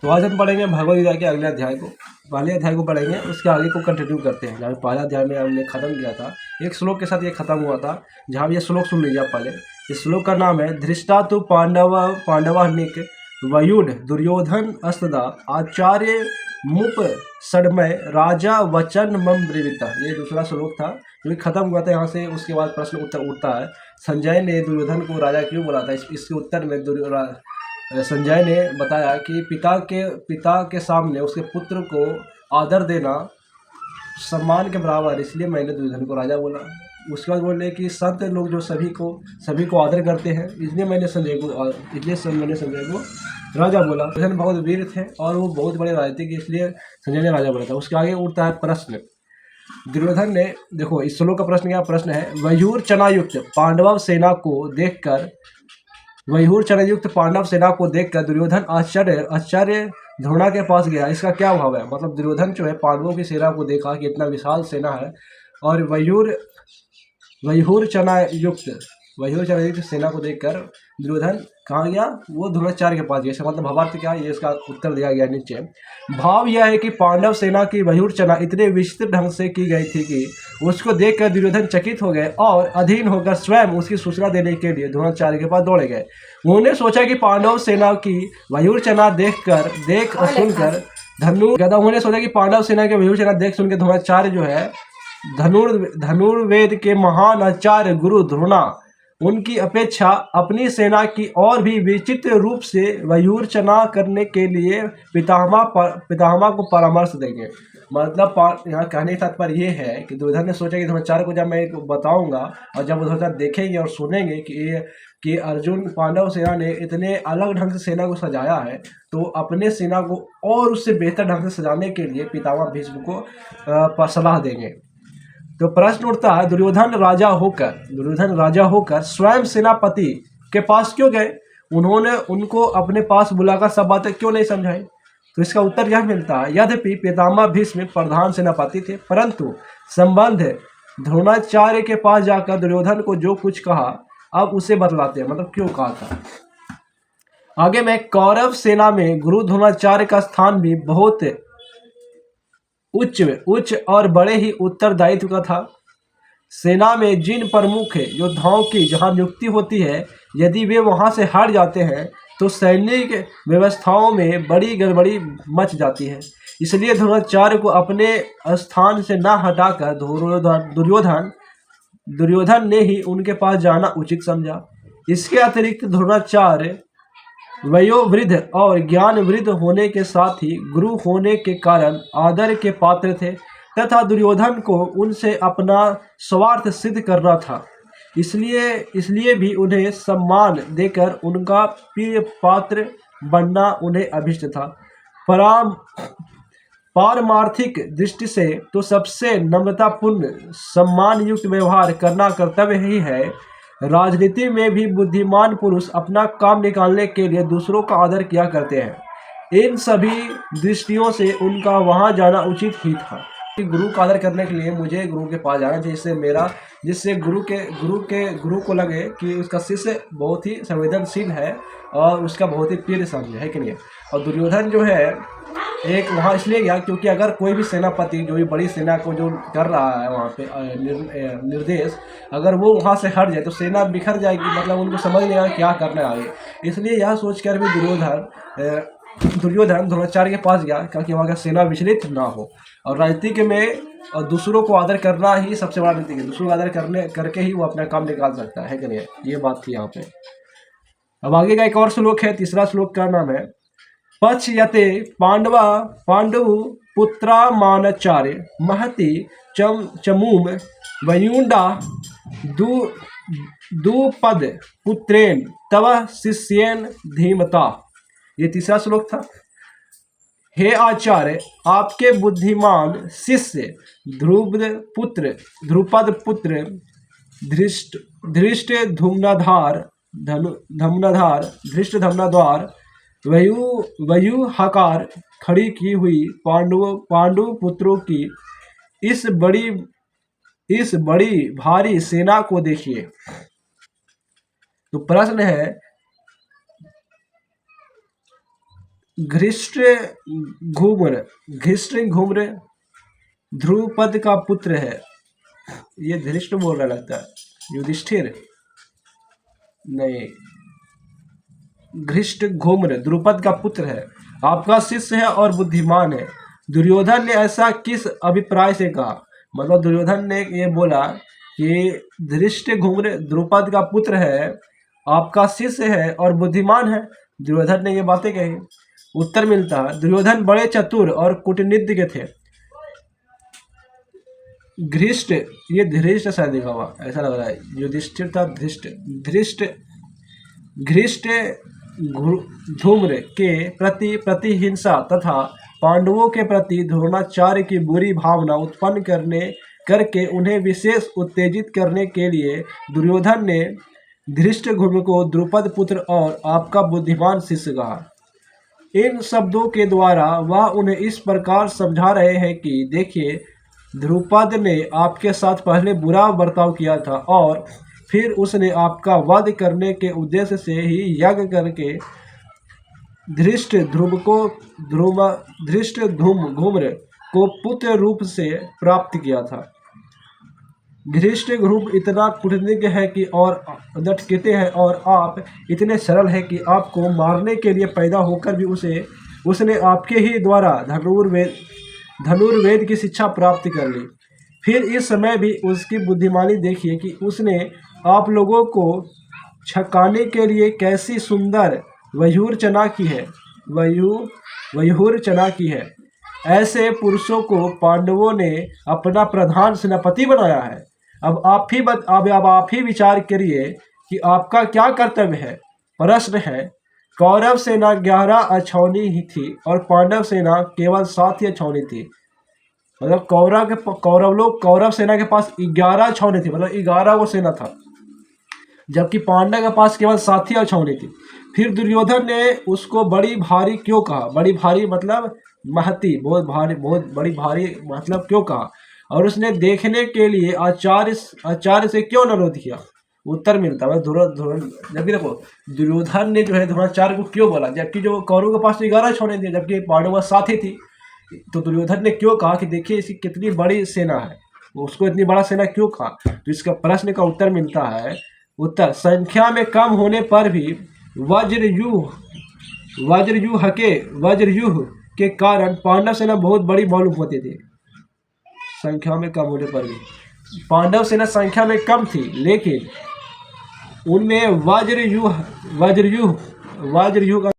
तो आज हम पढ़ेंगे भगवद गीता के अगले अध्याय को। पहले अध्याय को पढ़ेंगे, उसके आगे को कंटिन्यू करते हैं। जहाँ पहला अध्याय में हमने खत्म किया था, एक श्लोक के साथ ये खत्म हुआ था। जहाँ ये श्लोक सुन लीजिए आप पहले। इस श्लोक का नाम है धृष्टा तु पांडवानिक वयुड दुर्योधन अस्तदा आचार्य मुप सडमय राजा वचन मम ब्रीविता। ये दूसरा श्लोक था जो खत्म हुआ था यहाँ से। उसके बाद प्रश्न उत्तर उठता है, संजय ने दुर्योधन को राजा क्यों बोला था। इसके उत्तर में संजय ने बताया कि पिता के सामने उसके पुत्र को आदर देना सम्मान के बराबर, इसलिए मैंने दुर्योधन को राजा बोला। उसके बाद बोले कि संत लोग जो सभी को आदर करते हैं, इसलिए मैंने संजय को राजा बोला। दुर्योधन बहुत वीर थे और वो बहुत बड़े राजनीतिक, इसलिए संजय ने राजा बोला था। उसके आगे उठता है प्रश्न। दुर्योधन ने, देखो इस श्लोक का प्रश्न क्या प्रश्न है, वयूर चनायुक्त पांडव सेना को देखकर दुर्योधन आश्चर्य द्रोणा के पास गया। इसका क्या भाव है, मतलब दुर्योधन जो है पांडवों की सेना को देखा कि इतना विशाल सेना है, और वयूर चनायुक्त सेना को देखकर दुर्योधन कहाँ गया, वो द्रोणाचार्य के पास गया। इसका मतलब भावार्थ क्या है, ये इसका उत्तर दिया गया नीचे। भाव यह है कि पांडव सेना की वयूर चना इतने विचित्र ढंग से की गई थी कि उसको देखकर दुर्योधन चकित हो गए और अधीन होकर स्वयं उसकी सूचना देने के लिए द्रोणाचार्य के पास दौड़े गए। उन्होंने सोचा कि पांडव सेना की वयूर चना देख और सुनकर उन्होंने सोचा कि पांडव सेना के वयूर चना देख सुनकर द्रोणाचार्य जो है धनुर्वेद के महान आचार्य गुरु द्रोणा उनकी अपेक्षा अपनी सेना की और भी विचित्र रूप से वयूरचना करने के लिए पितामह को परामर्श देंगे। मतलब यहाँ कहने का तात्पर्य ये है कि दुर्योधन ने सोचा कि द्रोणाचार्य को जब मैं बताऊंगा और जब द्रोणाचार्य देखेंगे और सुनेंगे कि अर्जुन पांडव सेना ने इतने अलग ढंग से सेना को सजाया है, तो अपने सेना को और उससे बेहतर ढंग से सजाने के लिए पितामह भीष्म को सलाह देंगे। तो प्रश्न उठता है, दुर्योधन राजा होकर स्वयं सेनापति के पास क्यों गए, उन्होंने उनको अपने पास बुलाकर सब बातें क्यों नहीं समझाई। तो इसका उत्तर यह मिलता है, यद्यपि पितामह भीष्म प्रधान सेनापति थे, परंतु संबंध द्रोणाचार्य के पास जाकर दुर्योधन को जो कुछ कहा अब उसे बतलाते हैं, मतलब क्यों कहा था। आगे में कौरव सेना में गुरु द्रोणाचार्य का स्थान भी बहुत उच्च और बड़े ही उत्तरदायित्व का था। सेना में जिन प्रमुख योद्धाओं की जहां नियुक्ति होती है, यदि वे वहां से हट जाते हैं तो सैनिक व्यवस्थाओं में बड़ी गड़बड़ी मच जाती है। इसलिए द्रोणाचार्य को अपने स्थान से न हटाकर दुर्योधन ने ही उनके पास जाना उचित समझा। इसके अतिरिक्त द्रोणाचार्य वयोवृद्ध और ज्ञान वृद्ध होने के साथ ही गुरु होने के कारण आदर के पात्र थे, तथा दुर्योधन को उनसे अपना स्वार्थ सिद्ध करना था। इसलिए भी उन्हें सम्मान देकर उनका प्रिय पात्र बनना उन्हें अभिष्ट था। पारमार्थिक दृष्टि से तो सबसे नम्रतापूर्ण सम्मान युक्त व्यवहार करना कर्तव्य ही है। राजनीति में भी बुद्धिमान पुरुष अपना काम निकालने के लिए दूसरों का आदर किया करते हैं। इन सभी दृष्टियों से उनका वहां जाना उचित ही था। गुरु का आदर करने के लिए मुझे गुरु के पास जाना चाहिए, जिससे गुरु को लगे कि उसका शिष्य बहुत ही संवेदनशील है और उसका बहुत ही प्रिय समझे, है कि नहीं। और दुर्योधन जो है एक वहाँ इसलिए गया क्योंकि अगर कोई भी सेनापति जो भी बड़ी सेना को जो कर रहा है वहाँ पे निर्देश, अगर वो वहाँ से हट जाए तो सेना बिखर जाएगी, मतलब उनको समझ नहीं आएगा क्या करना है आगे। इसलिए यह सोचकर भी दुर्योधन द्रोणाचार्य के पास गया ताकि वहाँ का सेना विचलित ना हो। और राजनीति में और दूसरों को आदर करना ही सबसे बड़ा नीति है। दूसरों को आदर करके ही वो अपना काम निकाल सकता है कि नहीं। ये बात थी यहाँ पे। अब आगे का एक और श्लोक है, तीसरा श्लोक का नाम है पच्यते पांडव पुत्रा मानचार्य महति चमूम वयुंडा दुपद पुत्रेन तव शिष्येन धीमता। ये तीसरा श्लोक था। हे आचार्य, आपके बुद्धिमान शिष्य ध्रुपद पुत्र धृष्ट धम्नाधार वयूहाकार खड़ी की हुई पांडु पुत्रों की इस बड़ी भारी सेना को देखिए। तो प्रश्न है, घृष्ट घूम्र, घृष्ट घूम्र ध्रुपद का पुत्र है। ये धृष्ट बोल रहा लगता है, युधिष्ठिर नहीं, घृष्ट घूम्र द्रुपद का पुत्र है, आपका शिष्य है और बुद्धिमान है। दुर्योधन ने ऐसा किस अभिप्राय से कहा? मतलब दुर्योधन ने ये बोला कि धृष्ट घूम्र द्रुपद का पुत्र है, आपका शिष्य है और बुद्धिमान है। दुर्योधन ने ये बातें कही। उत्तर मिलता है दुर्योधन बड़े चतुर और कूटनीतिज्ञ थे। घृष्ट, ये धृष्ट शायद लिखा हुआ ऐसा लग रहा है, युधिष्ठिर था धृष्ट, धृष्ट घृष्ट धूम्र के प्रति प्रतिहिंसा तथा पांडवों के प्रति द्रोणाचार्य की बुरी भावना उत्पन्न करके उन्हें विशेष उत्तेजित करने के लिए दुर्योधन ने धृष्टद्युम्न को द्रुपद पुत्र और आपका बुद्धिमान शिष्य कहा। इन शब्दों के द्वारा वह उन्हें इस प्रकार समझा रहे हैं कि देखिए, द्रुपद ने आपके साथ पहले बुरा बर्ताव किया था और फिर उसने आपका वध करने के उद्देश्य से ही यज्ञ करके धृष्टद्युम्न को पुत्र रूप से प्राप्त किया था। धृष्टद्युम्न इतना कूटनीतिज्ञ है कि और दृढ़ कहते हैं और आप इतने सरल हैं कि आपको मारने के लिए पैदा होकर भी उसने आपके ही द्वारा धनुर्वेद की शिक्षा प्राप्त कर ली। फिर इस समय भी उसकी बुद्धिमानी देखिए कि उसने आप लोगों को छकाने के लिए कैसी सुंदर व्यूहरचना की है। ऐसे पुरुषों को पांडवों ने अपना प्रधान सेनापति बनाया है। अब आप ही विचार करिए कि आपका क्या कर्तव्य है। प्रश्न है, कौरव सेना 11 अछौनी ही थी और पांडव सेना केवल 7 ही अछौनी थी। मतलब कौरव सेना के पास 11 छावनी थी, मतलब 11 वो सेना था, जबकि पांडव के पास केवल 7 ही छावनी थी। फिर दुर्योधन ने उसको बड़ी भारी क्यों कहा? बड़ी भारी मतलब महती, बहुत बड़ी भारी मतलब क्यों कहा? और उसने देखने के लिए आचार्य से क्यों अनुरोध किया? उत्तर मिलता है जबकि देखो दुर्योधन ने जो है द्रोणाचार्य को क्यों बोला, जबकि जो कौरव के पास 11 छावनी थी जबकि पांडव के 7 ही थी। तो दुर्योधन ने क्यों कहा कि देखिए इसकी कितनी बड़ी सेना है, उसको इतनी बड़ा सेना क्यों कहा? तो इसका प्रश्न का उत्तर मिलता है, उत्तर संख्या में कम होने पर भी वज्रव्यूह के कारण पांडव सेना बहुत बड़ी मालूम होती थी। संख्या में कम होने पर भी पांडव सेना संख्या में कम थी, लेकिन उनमें वज्रव्यूह का